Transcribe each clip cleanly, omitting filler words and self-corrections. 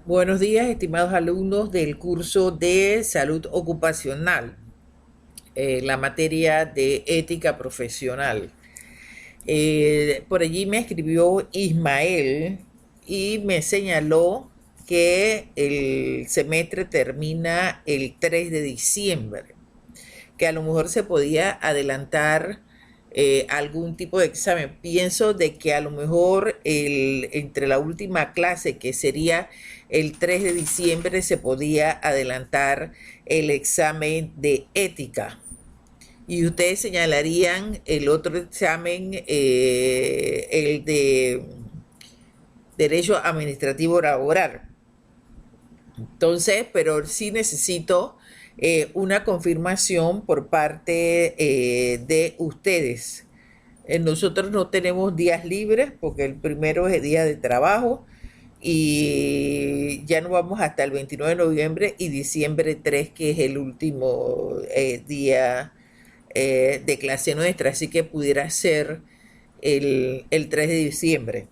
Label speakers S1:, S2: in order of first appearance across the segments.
S1: Buenos días, estimados alumnos del curso de salud ocupacional, la materia de ética profesional. Por allí me escribió Ismael y me señaló que el semestre termina el 3 de diciembre, que a lo mejor se podía adelantar algún tipo de examen. Pienso de que a lo mejor entre la última clase, que sería el 3 de diciembre, se podía adelantar el examen de ética. Y ustedes señalarían el otro examen, el de derecho administrativo laboral. Entonces, pero sí necesito una confirmación por parte de ustedes. Nosotros no tenemos días libres porque el primero es el día de trabajo y ya no vamos hasta el 29 de noviembre y diciembre 3, que es el último día de clase nuestra, así que pudiera ser el 3 de diciembre.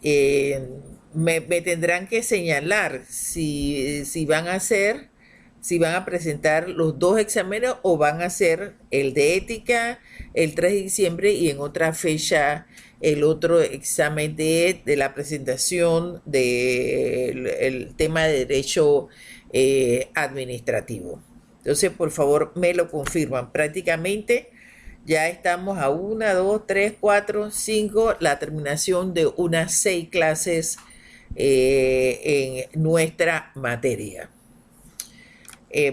S1: eh, me tendrán que señalar si van a hacer, si van a presentar los dos exámenes o van a hacer el de ética el 3 de diciembre y en otra fecha el otro examen de la presentación del tema de derecho administrativo. Entonces, por favor, me lo confirman. Prácticamente ya estamos a una, dos, tres, cuatro, cinco, la terminación de unas 6 clases en nuestra materia.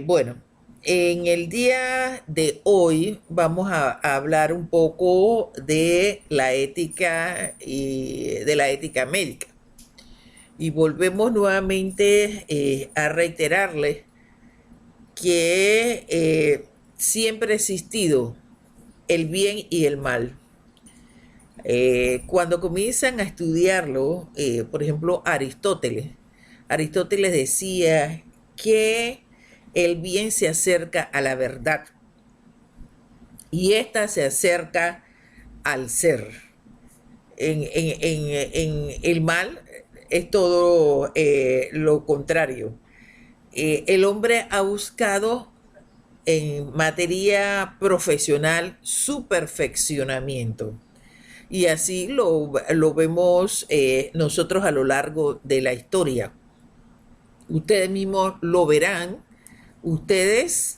S1: Bueno, en el día de hoy vamos a hablar un poco de la ética y de la ética médica. Y volvemos nuevamente a reiterarles que siempre ha existido el bien y el mal. Cuando comienzan a estudiarlo, por ejemplo, Aristóteles decía que el bien se acerca a la verdad y ésta se acerca al ser. En el mal es todo lo contrario. El hombre ha buscado en materia profesional su perfeccionamiento. Y así lo vemos nosotros a lo largo de la historia. Ustedes mismos lo verán. Ustedes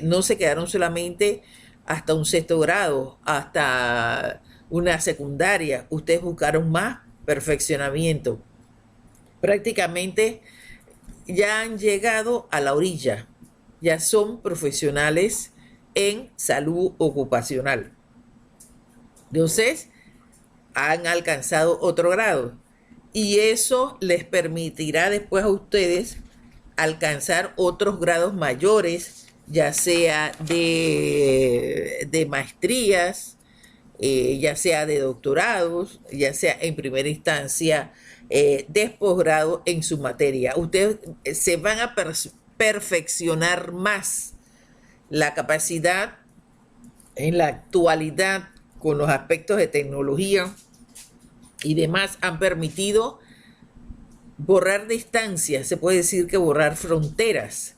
S1: no se quedaron solamente hasta un sexto grado, hasta una secundaria. Ustedes buscaron más perfeccionamiento. Prácticamente ya han llegado a la orilla. Ya son profesionales en salud ocupacional. Entonces, han alcanzado otro grado. Y eso les permitirá después a ustedes alcanzar otros grados mayores, ya sea de maestrías, ya sea de doctorados, ya sea en primera instancia de posgrado en su materia. Ustedes se van a perfeccionar más. La capacidad en la actualidad con los aspectos de tecnología y demás han permitido borrar distancias, se puede decir que borrar fronteras.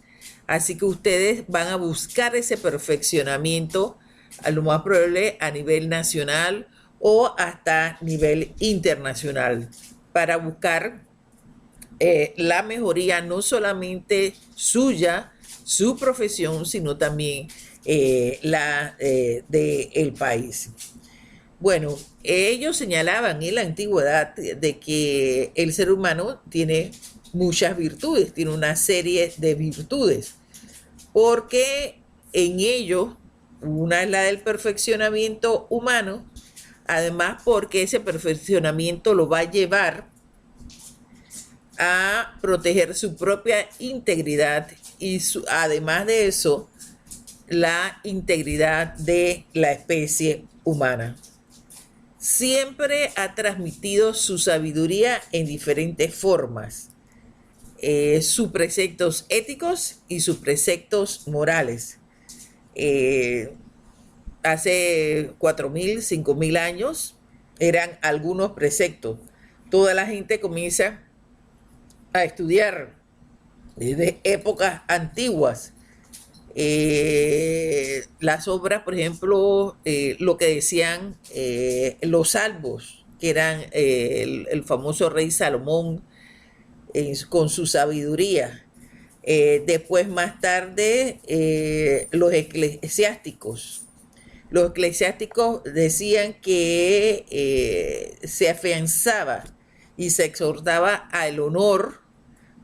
S1: Así que ustedes van a buscar ese perfeccionamiento, a lo más probable a nivel nacional o hasta nivel internacional, para buscar la mejoría no solamente suya, su profesión, sino también la del país. Bueno, ellos señalaban en la antigüedad de que el ser humano tiene muchas virtudes, tiene una serie de virtudes, porque en ello una es la del perfeccionamiento humano, además porque ese perfeccionamiento lo va a llevar a proteger su propia integridad y además de eso, la integridad de la especie humana. Siempre ha transmitido su sabiduría en diferentes formas, sus preceptos éticos y sus preceptos morales. Eh, Hace 4.000, 5.000 años eran algunos preceptos. Toda la gente comienza a estudiar de épocas antiguas. Las obras, por ejemplo, lo que decían los salmos, que eran el famoso rey Salomón con su sabiduría. Después, más tarde, los eclesiásticos. Los eclesiásticos decían que se afianzaba y se exhortaba al honor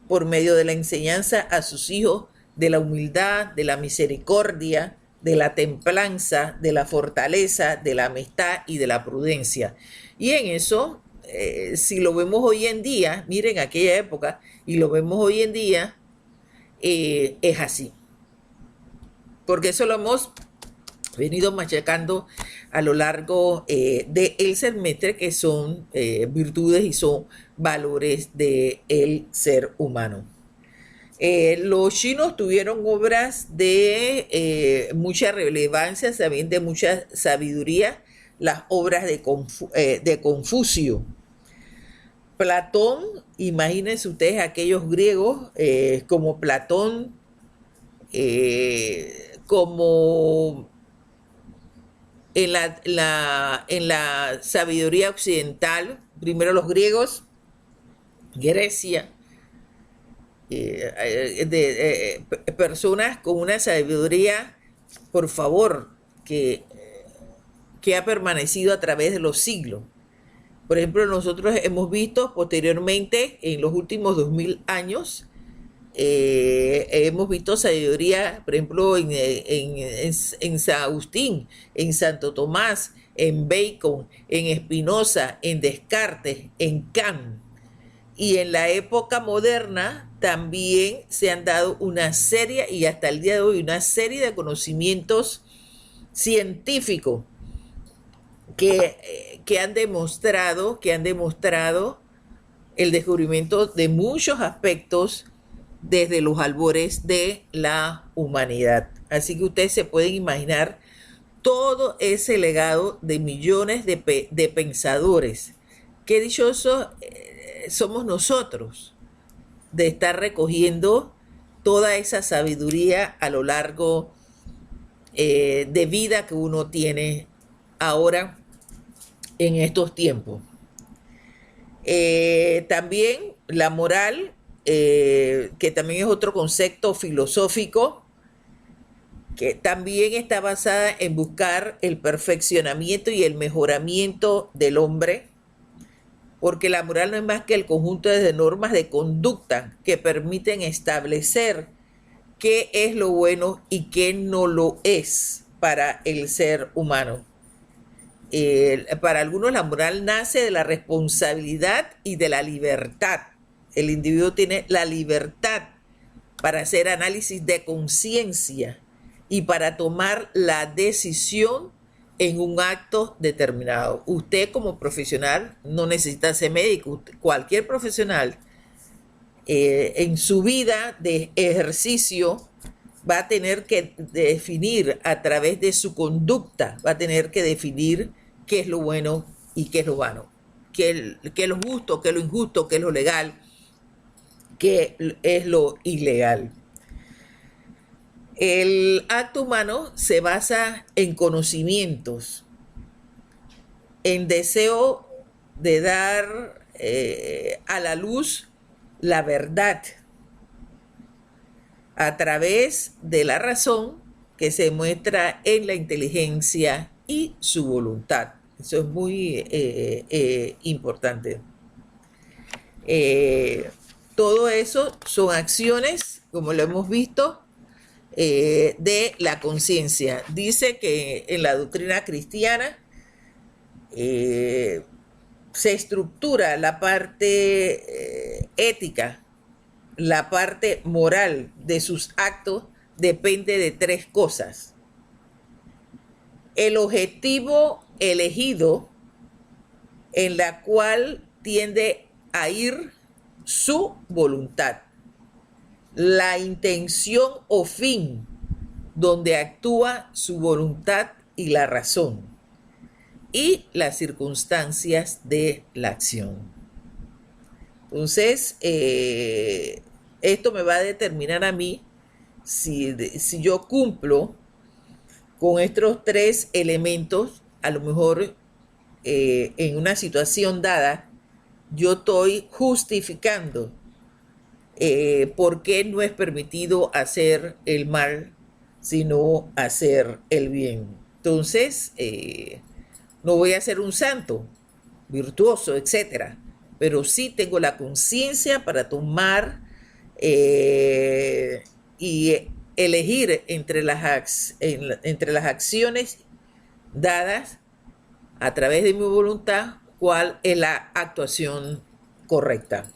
S1: por medio de la enseñanza a sus hijos de la humildad, de la misericordia, de la templanza, de la fortaleza, de la amistad y de la prudencia. Y en eso, si lo vemos hoy en día, miren aquella época, y lo vemos hoy en día, es así. Porque eso lo hemos venido machacando a lo largo del semestre, que son virtudes y son valores del ser humano. Los chinos tuvieron obras de mucha relevancia, también de mucha sabiduría, las obras de Confucio. Platón, imagínense ustedes aquellos griegos como Platón, como en la sabiduría occidental, primero los griegos, Grecia, personas con una sabiduría, por favor, que ha permanecido a través de los siglos. Por ejemplo, nosotros hemos visto posteriormente, en los últimos 2000 años, hemos visto sabiduría, por ejemplo, en San Agustín, en Santo Tomás, en Bacon, en Spinoza, en Descartes, en Kant. Y en la época moderna también se han dado una serie, y hasta el día de hoy, una serie de conocimientos científicos que han demostrado el descubrimiento de muchos aspectos desde los albores de la humanidad. Así que ustedes se pueden imaginar todo ese legado de millones de pensadores. Qué dichosos somos nosotros de estar recogiendo toda esa sabiduría a lo largo de vida que uno tiene ahora en estos tiempos. También la moral, que también es otro concepto filosófico, que también está basada en buscar el perfeccionamiento y el mejoramiento del hombre, porque la moral no es más que el conjunto de normas de conducta que permiten establecer qué es lo bueno y qué no lo es para el ser humano. Para algunos la moral nace de la responsabilidad y de la libertad. El individuo tiene la libertad para hacer análisis de conciencia y para tomar la decisión en un acto determinado. Usted como profesional no necesita ser médico. Cualquier profesional en su vida de ejercicio va a tener que definir a través de su conducta, va a tener que definir qué es lo bueno y qué es lo vano, qué es lo justo, qué es lo injusto, qué es lo legal, qué es lo ilegal. El acto humano se basa en conocimientos, en deseo de dar a la luz la verdad a través de la razón que se muestra en la inteligencia y su voluntad. Eso es muy importante. Todo eso son acciones, como lo hemos visto, de la conciencia. Dice que en la doctrina cristiana se estructura la parte ética, la parte moral de sus actos depende de tres cosas: el objetivo elegido en la cual tiende a ir su voluntad, la intención o fin donde actúa su voluntad y la razón, y las circunstancias de la acción. Entonces, esto me va a determinar a mí si yo cumplo con estos tres elementos. A lo mejor en una situación dada, yo estoy justificando por qué no es permitido hacer el mal, sino hacer el bien. Entonces, no voy a ser un santo, virtuoso, etcétera, pero sí tengo la conciencia para tomar y elegir entre las acciones dadas a través de mi voluntad cuál es la actuación correcta.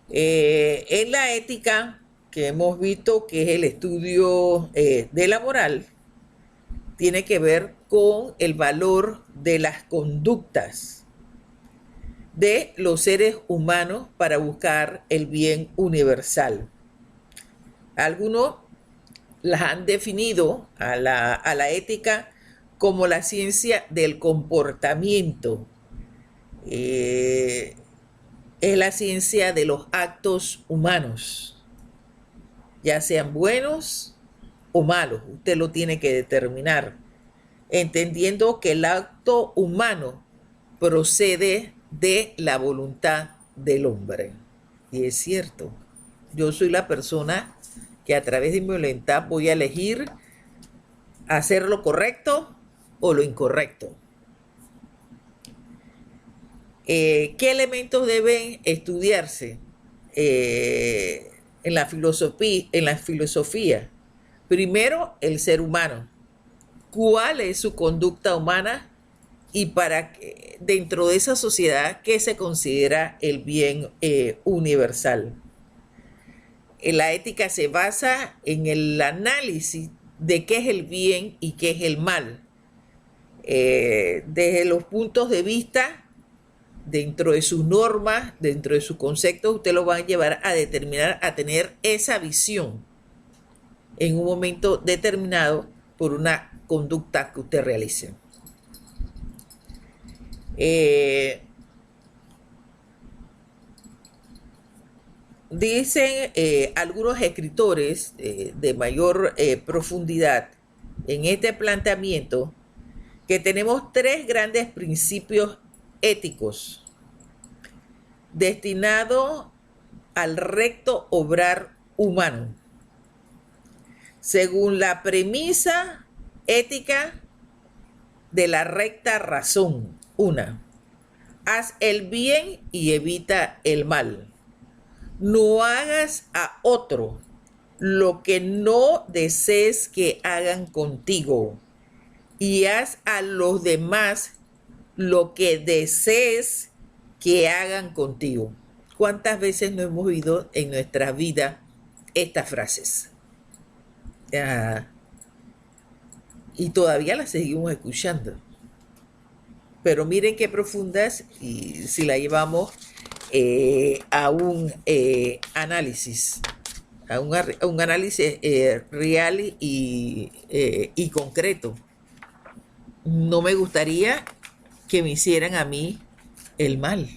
S1: En la ética, que hemos visto que es el estudio de la moral, tiene que ver con el valor de las conductas de los seres humanos para buscar el bien universal. Algunos las han definido a la ética como la ciencia del comportamiento. Es la ciencia de los actos humanos, ya sean buenos o malos. Usted lo tiene que determinar, entendiendo que el acto humano procede de la voluntad del hombre. Y es cierto, yo soy la persona que a través de mi voluntad voy a elegir hacer lo correcto o lo incorrecto. ¿Qué elementos deben estudiarse en la filosofía? Primero, el ser humano. ¿Cuál es su conducta humana? Y para que, dentro de esa sociedad, ¿qué se considera el bien universal? La ética se basa en el análisis de qué es el bien y qué es el mal. Desde los puntos de vista, dentro de sus normas, dentro de sus conceptos, usted lo va a llevar a determinar, a tener esa visión en un momento determinado por una conducta que usted realice. Dicen algunos escritores de mayor profundidad en este planteamiento que tenemos tres grandes principios éticos destinados al recto obrar humano. Según la premisa ética de la recta razón, una, haz el bien y evita el mal. No hagas a otro lo que no desees que hagan contigo, y haz a los demás lo que desees que hagan contigo. ¿Cuántas veces no hemos oído en nuestra vida estas frases? Y todavía las seguimos escuchando. Pero miren qué profundas, y si la llevamos a un análisis, a un análisis real y concreto. No me gustaría que me hicieran a mí el mal.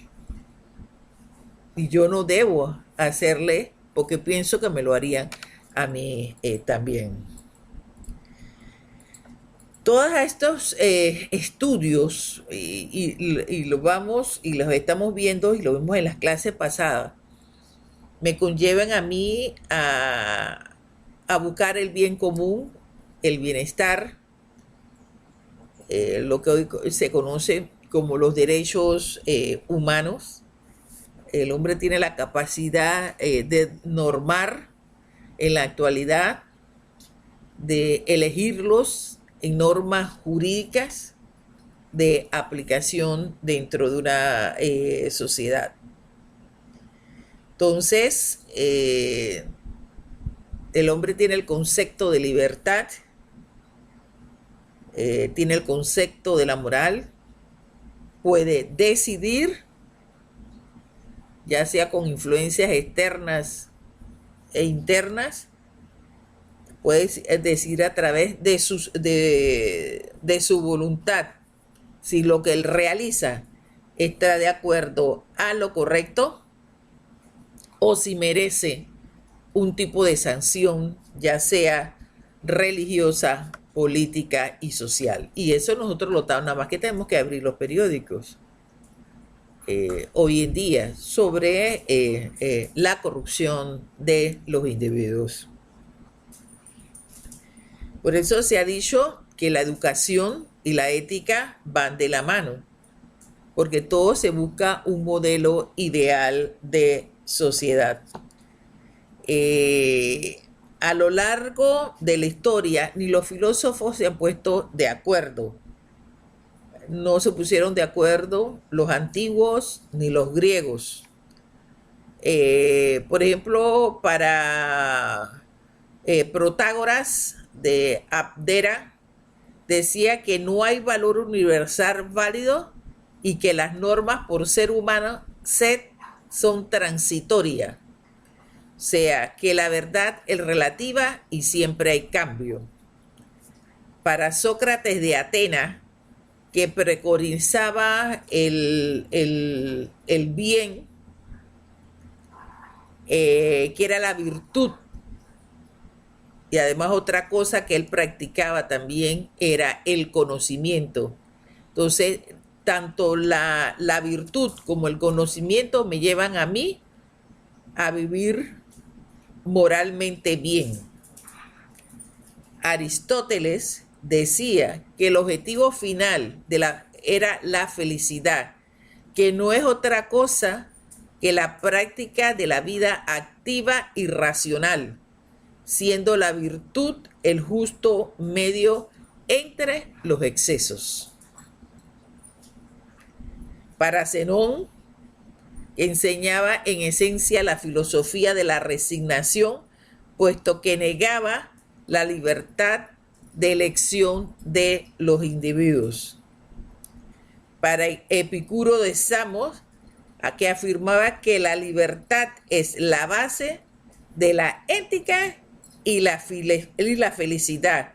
S1: Y yo no debo hacerle, porque pienso que me lo harían a mí también. Todos estos estudios, y los estamos viendo y lo vimos en las clases pasadas, me conllevan a mí a buscar el bien común, el bienestar, lo que hoy se conoce como los derechos humanos. El hombre tiene la capacidad de normar en la actualidad, de elegirlos en normas jurídicas de aplicación dentro de una sociedad. Entonces, el hombre tiene el concepto de libertad, tiene el concepto de la moral, puede decidir, ya sea con influencias externas e internas, puede decidir a través de su voluntad si lo que él realiza está de acuerdo a lo correcto o si merece un tipo de sanción, ya sea religiosa, política y social. Y eso nosotros lo estamos, nada más que tenemos que abrir los periódicos hoy en día sobre la corrupción de los individuos. Por eso se ha dicho que la educación y la ética van de la mano, porque todo se busca un modelo ideal de sociedad. A lo largo de la historia, ni los filósofos se han puesto de acuerdo. No se pusieron de acuerdo los antiguos ni los griegos. Por ejemplo, para Protágoras de Abdera, decía que no hay valor universal válido y que las normas por ser humano son transitorias. O sea, que la verdad es relativa y siempre hay cambio. Para Sócrates de Atenas, que preconizaba el bien, que era la virtud, y además otra cosa que él practicaba también era el conocimiento. Entonces, tanto la virtud como el conocimiento me llevan a mí a vivir moralmente bien. Aristóteles decía que el objetivo final era la felicidad, que no es otra cosa que la práctica de la vida activa y racional, siendo la virtud el justo medio entre los excesos. Para Zenón, enseñaba en esencia la filosofía de la resignación, puesto que negaba la libertad de elección de los individuos. Para Epicuro de Samos, que afirmaba que la libertad es la base de la ética y la felicidad,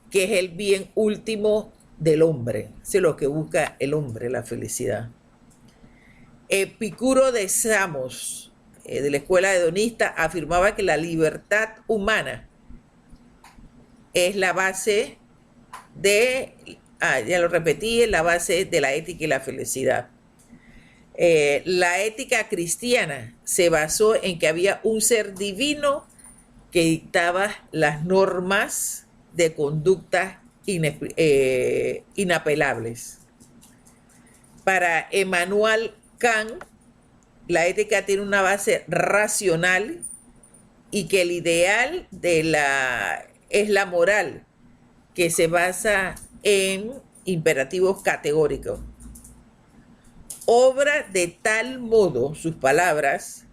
S1: que es el bien último del hombre. Eso es lo que busca el hombre, la felicidad. Epicuro de Samos, de la escuela hedonista, afirmaba que la libertad humana es la base ya lo repetí, es la base de la ética y la felicidad. La ética cristiana se basó en que había un ser divino que dictaba las normas de conducta inapelables. Para Emmanuel Kant, la ética tiene una base racional y que el ideal es la moral, que se basa en imperativos categóricos. Obra de tal modo, sus palabras,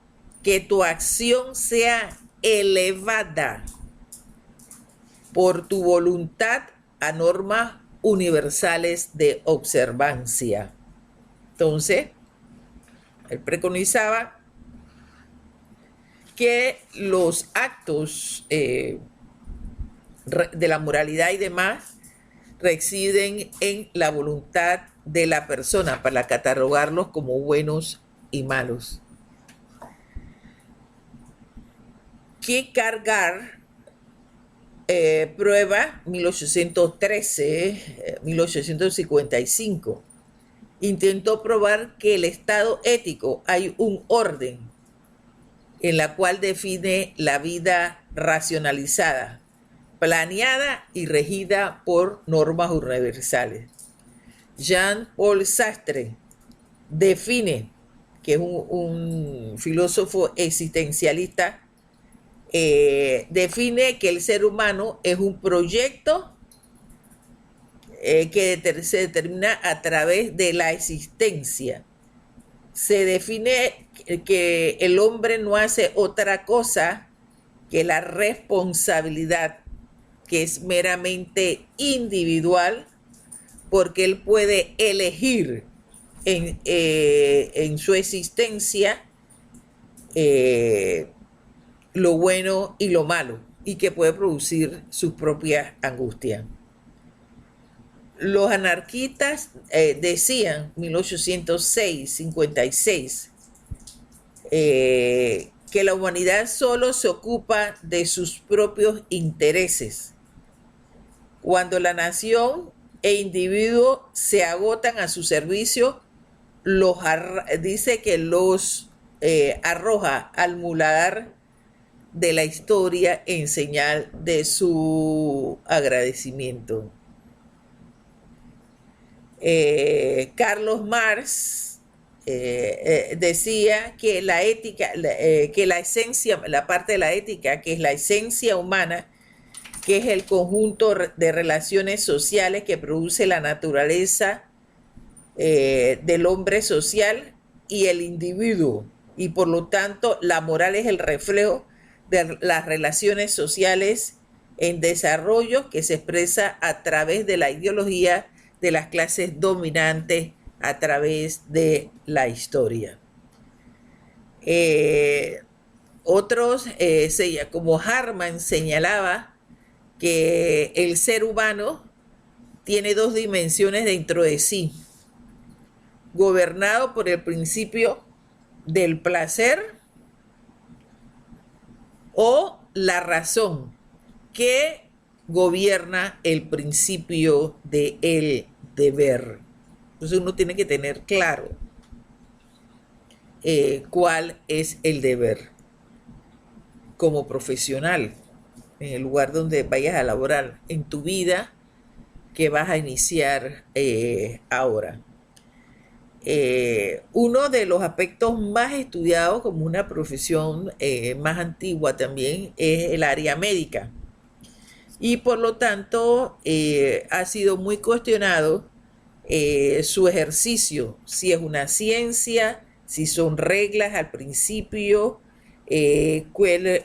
S1: que tu acción sea elevada por tu voluntad a normas universales de observancia. Entonces, él preconizaba que los actos de la moralidad y demás residen en la voluntad de la persona para catalogarlos como buenos y malos. Kierkegaard prueba 1855, intentó probar que el estado ético hay un orden en la cual define la vida racionalizada, planeada y regida por normas universales. Jean-Paul Sartre define, que es un filósofo existencialista, define que el ser humano es un proyecto que se determina a través de la existencia. Se define que el hombre no hace otra cosa que la responsabilidad, que es meramente individual, porque él puede elegir en su existencia lo bueno y lo malo, y que puede producir sus propias angustias. Los anarquistas decían, 1806, 56, que la humanidad solo se ocupa de sus propios intereses. Cuando la nación e individuo se agotan a su servicio, dice que los arroja al muladar de la historia en señal de su agradecimiento. Carlos Marx decía que la ética, que la esencia, la parte de la ética, que es la esencia humana, que es el conjunto de relaciones sociales que produce la naturaleza del hombre social y el individuo, y por lo tanto la moral es el reflejo de las relaciones sociales en desarrollo que se expresa a través de la ideología de las clases dominantes a través de la historia. Otros, como Harman señalaba, que el ser humano tiene dos dimensiones dentro de sí: gobernado por el principio del placer o la razón, que gobierna el principio del deber. Entonces uno tiene que tener claro cuál es el deber como profesional en el lugar donde vayas a laborar en tu vida que vas a iniciar ahora. Uno de los aspectos más estudiados como una profesión más antigua también es el área médica, y por lo tanto ha sido muy cuestionado su ejercicio, si es una ciencia, si son reglas al principio, qué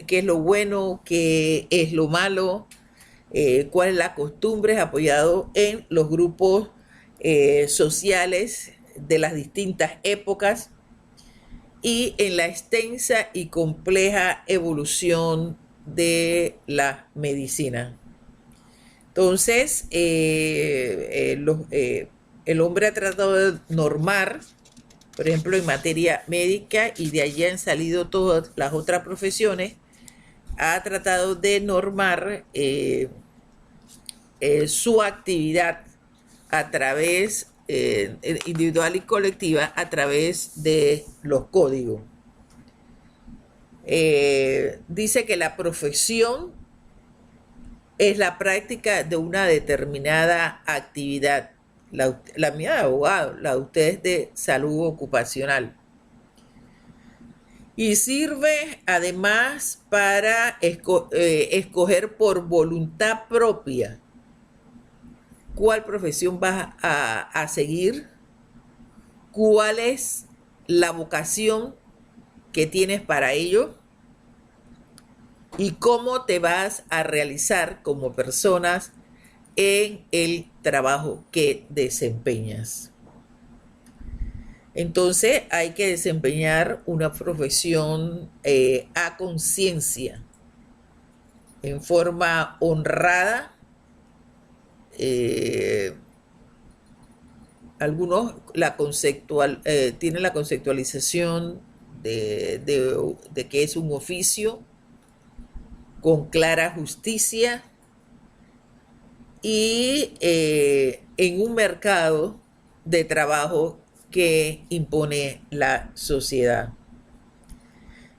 S1: es lo bueno, qué es lo malo, cuál es la costumbre, apoyado en los grupos sociales de las distintas épocas y en la extensa y compleja evolución de la medicina. Entonces, el hombre ha tratado de normar, por ejemplo, en materia médica, y de allí han salido todas las otras profesiones, ha tratado de normar su actividad a través individual y colectiva a través de los códigos. Dice que la profesión es la práctica de una determinada actividad. La mía de abogado, la de ustedes de salud ocupacional. Y sirve además para escoger por voluntad propia cuál profesión vas a seguir, cuál es la vocación que tienes para ello y cómo te vas a realizar como personas en el trabajo que desempeñas. Entonces hay que desempeñar una profesión a conciencia, en forma honrada. Algunos tienen la conceptualización de que es un oficio con clara justicia y en un mercado de trabajo que impone la sociedad.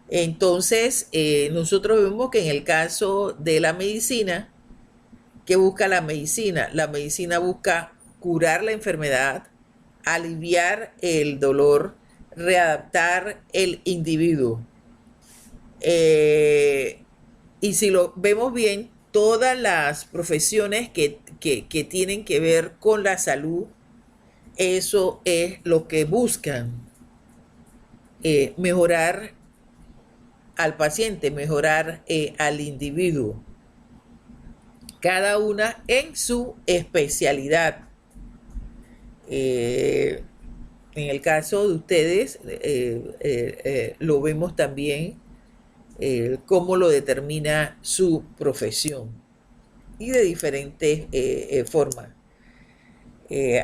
S1: Entonces, nosotros vemos que en el caso de la medicina, ¿qué busca la medicina? La medicina busca curar la enfermedad, aliviar el dolor, readaptar el individuo. Y si lo vemos bien, todas las profesiones que tienen que ver con la salud, eso es lo que buscan, mejorar al paciente, mejorar al individuo, cada una en su especialidad. En el caso de ustedes, lo vemos también cómo lo determina su profesión y de diferentes formas.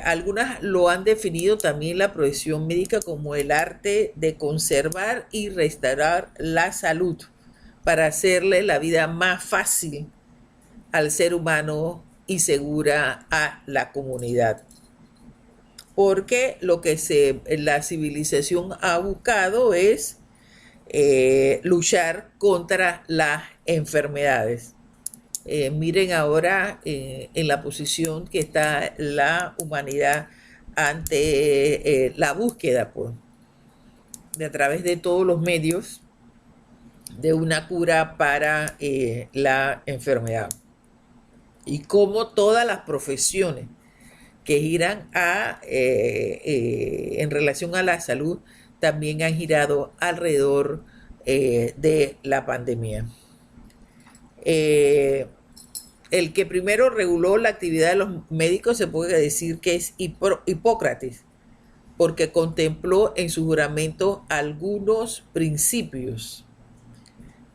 S1: Algunas lo han definido también la profesión médica como el arte de conservar y restaurar la salud para hacerle la vida más fácil al ser humano y segura a la comunidad. Porque lo que la civilización ha buscado es luchar contra las enfermedades. Miren ahora en la posición que está la humanidad ante la búsqueda, pues, de a través de todos los medios de una cura para la enfermedad. Y cómo todas las profesiones que giran en relación a la salud también han girado alrededor de la pandemia. El que primero reguló la actividad de los médicos se puede decir que es Hipócrates, porque contempló en su juramento algunos principios,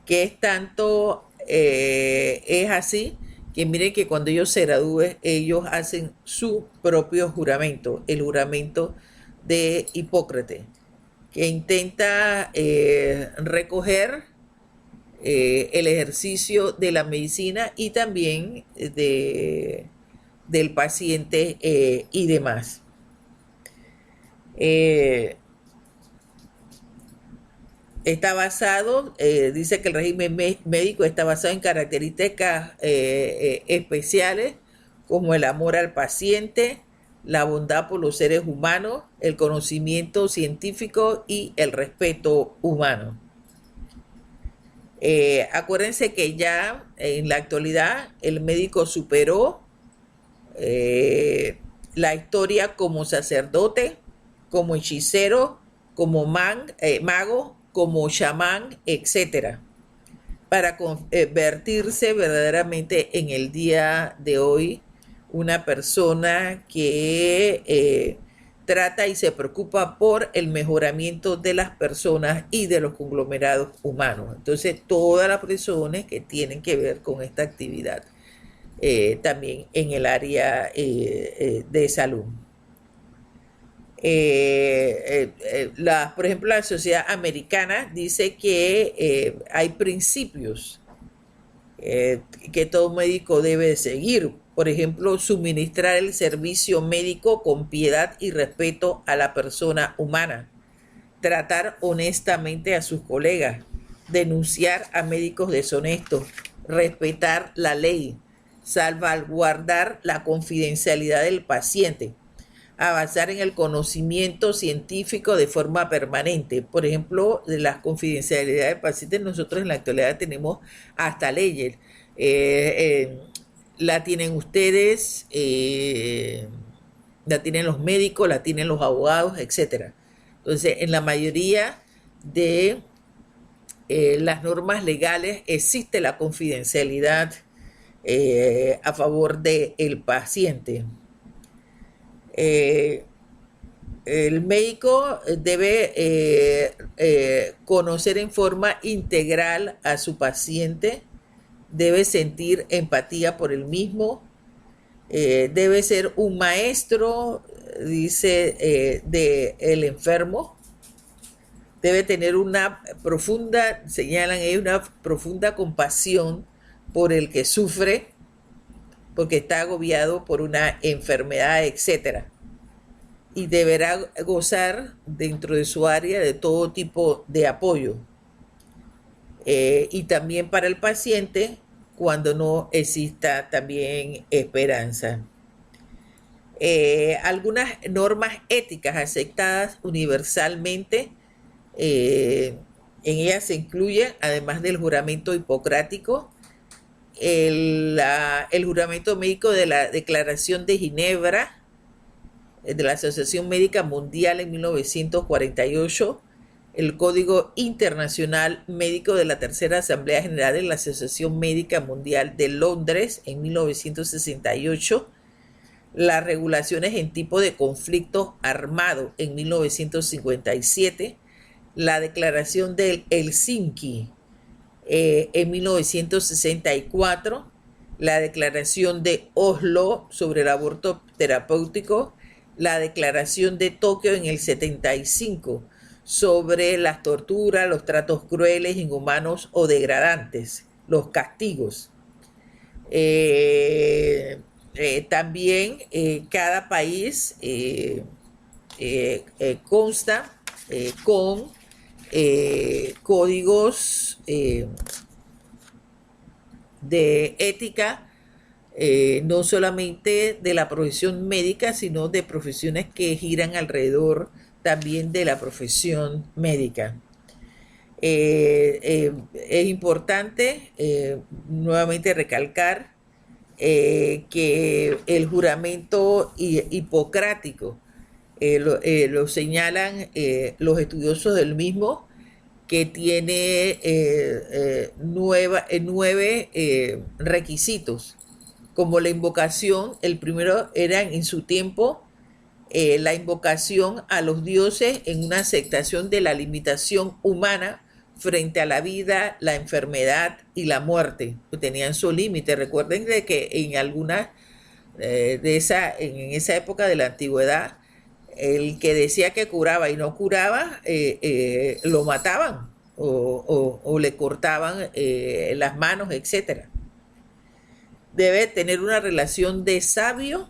S1: que es tanto, es así, que miren que cuando ellos se gradúen, ellos hacen su propio juramento, el juramento de Hipócrates, que intenta recoger el ejercicio de la medicina y también del paciente y demás. Está basado, dice que el régimen médico está basado en características especiales como el amor al paciente, la bondad por los seres humanos, el conocimiento científico y el respeto humano. Acuérdense que ya en la actualidad el médico superó la historia como sacerdote, como hechicero, como mago, como chamán, etcétera, para convertirse verdaderamente en el día de hoy una persona que trata y se preocupa por el mejoramiento de las personas y de los conglomerados humanos. Entonces, todas las personas que tienen que ver con esta actividad, también en el área de salud. Por ejemplo, la sociedad americana dice que hay principios que todo médico debe seguir. Por ejemplo, suministrar el servicio médico con piedad y respeto a la persona humana, tratar honestamente a sus colegas, denunciar a médicos deshonestos, respetar la ley, salvaguardar la confidencialidad del paciente, avanzar en el conocimiento científico de forma permanente. Por ejemplo, de las confidencialidades del paciente, nosotros en la actualidad tenemos hasta leyes. La tienen ustedes, la tienen los médicos, la tienen los abogados, etcétera. Entonces, en la mayoría de las normas legales existe la confidencialidad a favor del paciente. El médico debe conocer en forma integral a su paciente, debe sentir empatía por el mismo, debe ser un maestro, dice, del enfermo, debe tener una profunda, señalan ellos, una profunda compasión por el que sufre, porque está agobiado por una enfermedad, etcétera. Y deberá gozar dentro de su área de todo tipo de apoyo. Y también para el paciente cuando no exista también esperanza. Algunas normas éticas aceptadas universalmente, en ellas se incluye, además del juramento hipocrático, el juramento médico de la Declaración de Ginebra, de la Asociación Médica Mundial en 1948, el Código Internacional Médico de la Tercera Asamblea General de la Asociación Médica Mundial de Londres en 1968, las regulaciones en tipo de conflicto armado en 1957, la Declaración del Helsinki en 1964, la Declaración de Oslo sobre el aborto terapéutico, la Declaración de Tokio en el 75 sobre las torturas, los tratos crueles, inhumanos o degradantes, los castigos. También cada país consta con códigos de ética, no solamente de la profesión médica, sino de profesiones que giran alrededor también de la profesión médica. Es importante nuevamente recalcar que el juramento hipocrático lo señalan los estudiosos del mismo, que tiene 9 requisitos, como la invocación. El primero era en su tiempo la invocación a los dioses en una aceptación de la limitación humana frente a la vida, la enfermedad y la muerte. Tenían su límite. Recuerden de que en algunas en esa época de la antigüedad, el que decía que curaba y no curaba, lo mataban o le cortaban las manos, etcétera. Debe tener una relación de sabio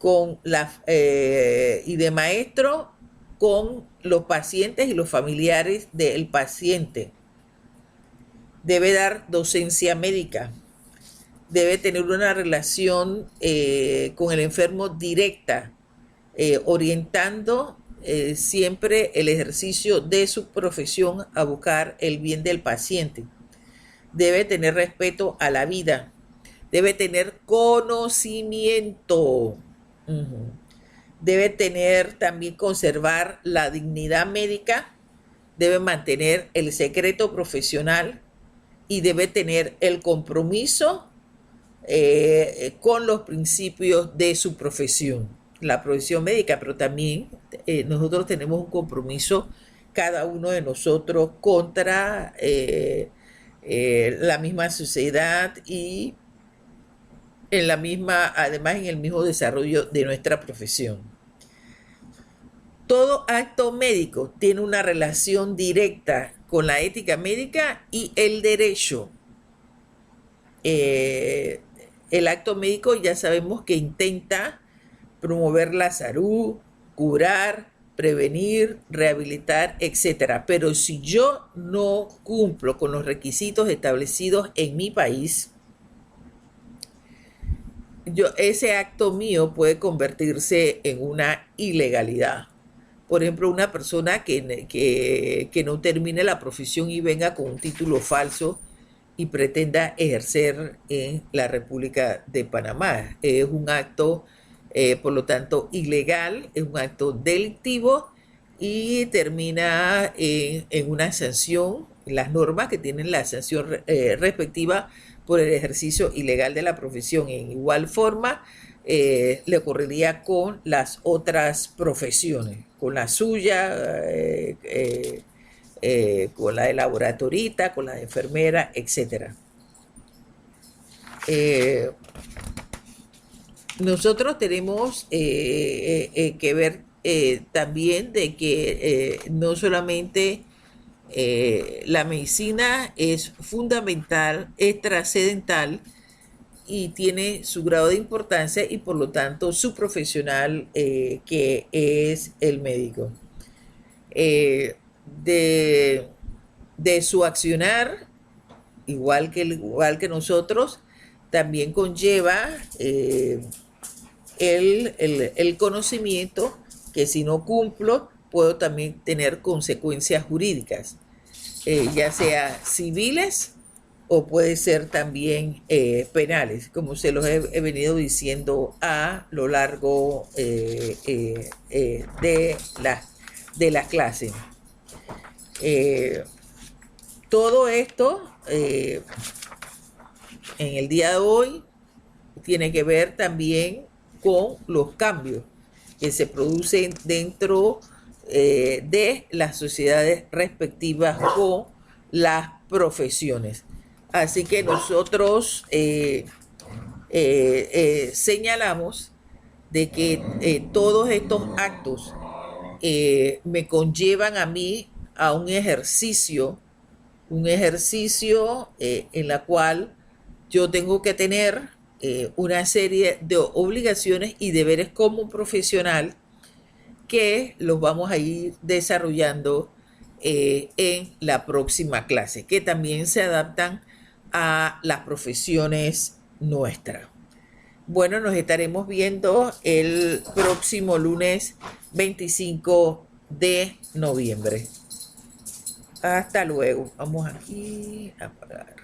S1: y de maestro con los pacientes y los familiares del paciente. Debe dar docencia médica. Debe tener una relación con el enfermo directa, orientando siempre el ejercicio de su profesión a buscar el bien del paciente. Debe tener respeto a la vida. Debe tener conocimiento. Debe tener también conservar la dignidad médica. Debe mantener el secreto profesional y debe tener el compromiso con los principios de su profesión, la profesión médica, pero también nosotros tenemos un compromiso, cada uno de nosotros, contra la misma sociedad y además en el mismo desarrollo de nuestra profesión. Todo acto médico tiene una relación directa con la ética médica y el derecho. El acto médico ya sabemos que intenta promover la salud, curar, prevenir, rehabilitar, etc. Pero si yo no cumplo con los requisitos establecidos en mi país, ese acto mío puede convertirse en una ilegalidad. Por ejemplo, una persona que no termine la profesión y venga con un título falso y pretenda ejercer en la República de Panamá. Es un acto, por lo tanto, ilegal, es un acto delictivo y termina en una sanción, las normas que tienen la sanción respectiva por el ejercicio ilegal de la profesión. En igual forma, le ocurriría con las otras profesiones, con la suya, con la de laboratorista, con la de enfermera, etc. Nosotros tenemos que ver también de que no solamente la medicina es fundamental, es trascendental y tiene su grado de importancia y por lo tanto su profesional que es el médico. De su accionar, igual que nosotros, también conlleva el conocimiento que si no cumplo puedo también tener consecuencias jurídicas, ya sea civiles o puede ser también penales, como se los he venido diciendo a lo largo de la clase. Todo esto en el día de hoy tiene que ver también con los cambios que se producen dentro de las sociedades respectivas con las profesiones. Así que nosotros señalamos de que todos estos actos me conllevan a mí a un ejercicio en la cual yo tengo que tener una serie de obligaciones y deberes como profesional que los vamos a ir desarrollando en la próxima clase, que también se adaptan a las profesiones nuestras. Bueno, nos estaremos viendo el próximo lunes 25 de noviembre. Hasta luego. Vamos aquí a apagar.